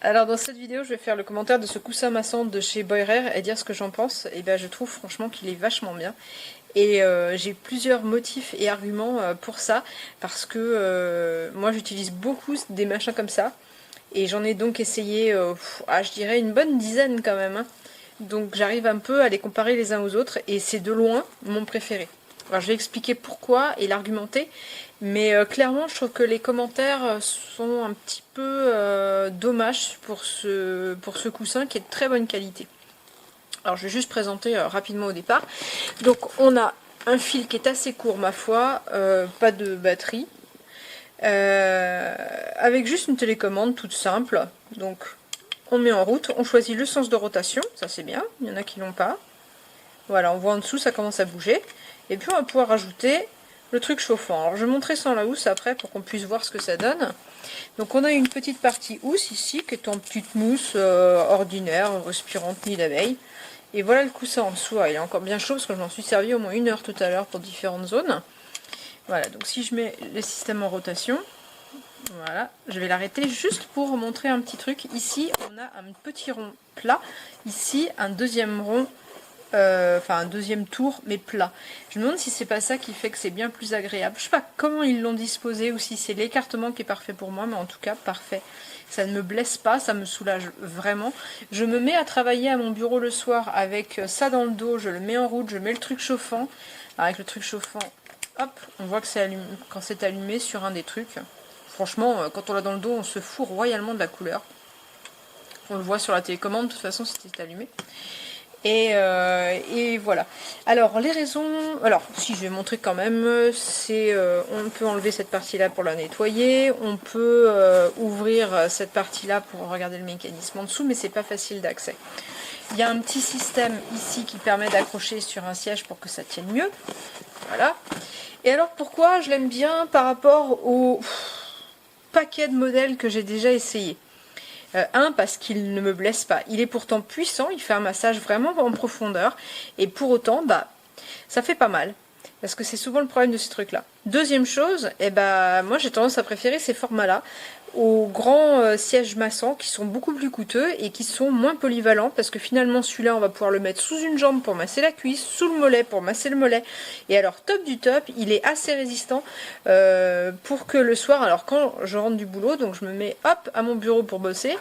Alors dans cette vidéo, je vais faire le commentaire de ce coussin massant de chez Boirer et dire ce que j'en pense. Et ben je trouve franchement qu'il est vachement bien. Et j'ai plusieurs motifs et arguments pour ça. Parce que moi j'utilise beaucoup des machins comme ça. Et j'en ai donc essayé, je dirais une bonne dizaine quand même. Hein. Donc j'arrive un peu à les comparer les uns aux autres. Et c'est de loin mon préféré. Alors je vais expliquer pourquoi et l'argumenter. Mais clairement, je trouve que les commentaires sont un petit peu dommages pour ce coussin qui est de très bonne qualité. Alors je vais juste présenter rapidement au départ. Donc on a un fil qui est assez court ma foi, pas de batterie, avec juste une télécommande toute simple. Donc on met en route, on choisit le sens de rotation, ça c'est bien, il y en a qui l'ont pas. Voilà, on voit en dessous, ça commence à bouger. Et puis on va pouvoir rajouter le truc chauffant. Alors je vais montrer sans la housse après pour qu'on puisse voir ce que ça donne. Donc on a une petite partie housse ici qui est en petite mousse ordinaire, respirante nid d'abeille. Et voilà le coussin en dessous. Il est encore bien chaud parce que je m'en suis servi au moins 1 heure tout à l'heure pour différentes zones. Voilà, donc si je mets le système en rotation, voilà, je vais l'arrêter juste pour montrer un petit truc. Ici on a un petit rond plat, ici un deuxième rond un deuxième tour mais plat. Je me demande si c'est pas ça qui fait que c'est bien plus agréable. Je sais pas comment ils l'ont disposé ou si c'est l'écartement qui est parfait pour moi, mais en tout cas parfait. Ça ne me blesse pas, ça me soulage vraiment. Je me mets à travailler à mon bureau le soir avec ça dans le dos, je le mets en route, je mets le truc chauffant. Alors avec le truc chauffant, hop, on voit que c'est allumé, quand c'est allumé sur un des trucs. Franchement, quand on l'a dans le dos, on se fout royalement de la couleur. On le voit sur la télécommande, de toute façon c'était allumé. Et voilà. Alors les raisons, alors si je vais montrer quand même, c'est on peut enlever cette partie là pour la nettoyer, on peut ouvrir cette partie là pour regarder le mécanisme en dessous, mais c'est pas facile d'accès. Il y a un petit système ici qui permet d'accrocher sur un siège pour que ça tienne mieux. Voilà. Et alors pourquoi je l'aime bien par rapport au paquet de modèles que j'ai déjà essayé. Parce qu'il ne me blesse pas. Il est pourtant puissant, il fait un massage vraiment en profondeur. Et pour autant, ça fait pas mal. Parce que c'est souvent le problème de ces trucs-là. Deuxième chose, moi j'ai tendance à préférer ces formats-là aux grands sièges massants qui sont beaucoup plus coûteux et qui sont moins polyvalents. Parce que finalement, celui-là, on va pouvoir le mettre sous une jambe pour masser la cuisse, sous le mollet pour masser le mollet. Et alors, top du top, il est assez résistant pour que le soir, alors quand je rentre du boulot, donc je me mets hop à mon bureau pour bosser,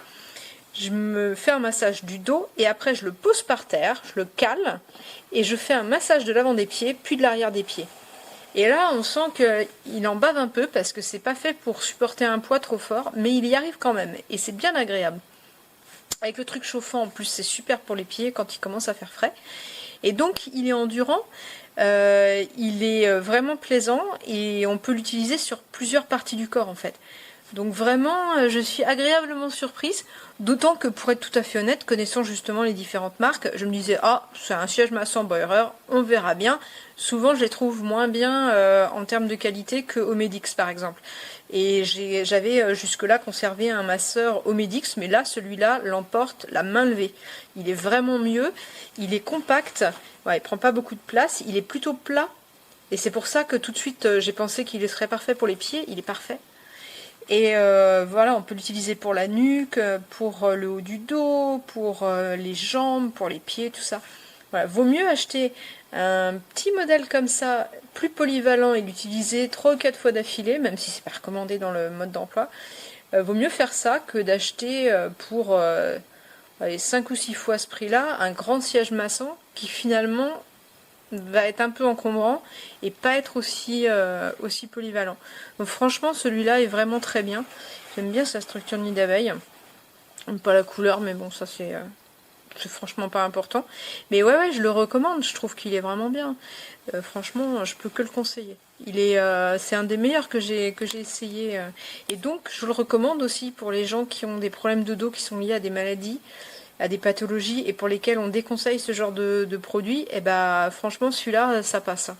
je me fais un massage du dos et après je le pose par terre, je le cale et je fais un massage de l'avant des pieds puis de l'arrière des pieds. Et là on sent qu'il en bave un peu parce que c'est pas fait pour supporter un poids trop fort, mais il y arrive quand même et c'est bien agréable. Avec le truc chauffant en plus c'est super pour les pieds quand il commence à faire frais. Et donc il est endurant, il est vraiment plaisant et on peut l'utiliser sur plusieurs parties du corps en fait. Donc vraiment, je suis agréablement surprise, d'autant que pour être tout à fait honnête, connaissant justement les différentes marques, je me disais « Ah, c'est un siège massant Boirer, on verra bien ». Souvent, je les trouve moins bien en termes de qualité que Omedix par exemple. Et j'avais jusque-là conservé un masseur Omedix, mais là, celui-là l'emporte la main levée. Il est vraiment mieux, il est compact, il prend pas beaucoup de place, il est plutôt plat. Et c'est pour ça que tout de suite, j'ai pensé qu'il serait parfait pour les pieds, il est parfait. Et voilà, on peut l'utiliser pour la nuque, pour le haut du dos, pour les jambes, pour les pieds, tout ça. Voilà, vaut mieux acheter un petit modèle comme ça, plus polyvalent et l'utiliser 3 ou 4 fois d'affilée, même si c'est pas recommandé dans le mode d'emploi. Vaut mieux faire ça que d'acheter pour 5 ou 6 fois ce prix-là un grand siège massant qui finalement va être un peu encombrant et pas être aussi polyvalent. Donc franchement celui-là est vraiment très bien. J'aime bien sa structure nid d'abeille. Pas la couleur mais bon ça c'est franchement pas important. Mais ouais je le recommande, je trouve qu'il est vraiment bien. Franchement je peux que le conseiller. C'est un des meilleurs que j'ai essayé et donc je le recommande aussi pour les gens qui ont des problèmes de dos qui sont liés à des maladies, à des pathologies et pour lesquelles on déconseille ce genre de produit, et franchement celui-là ça passe.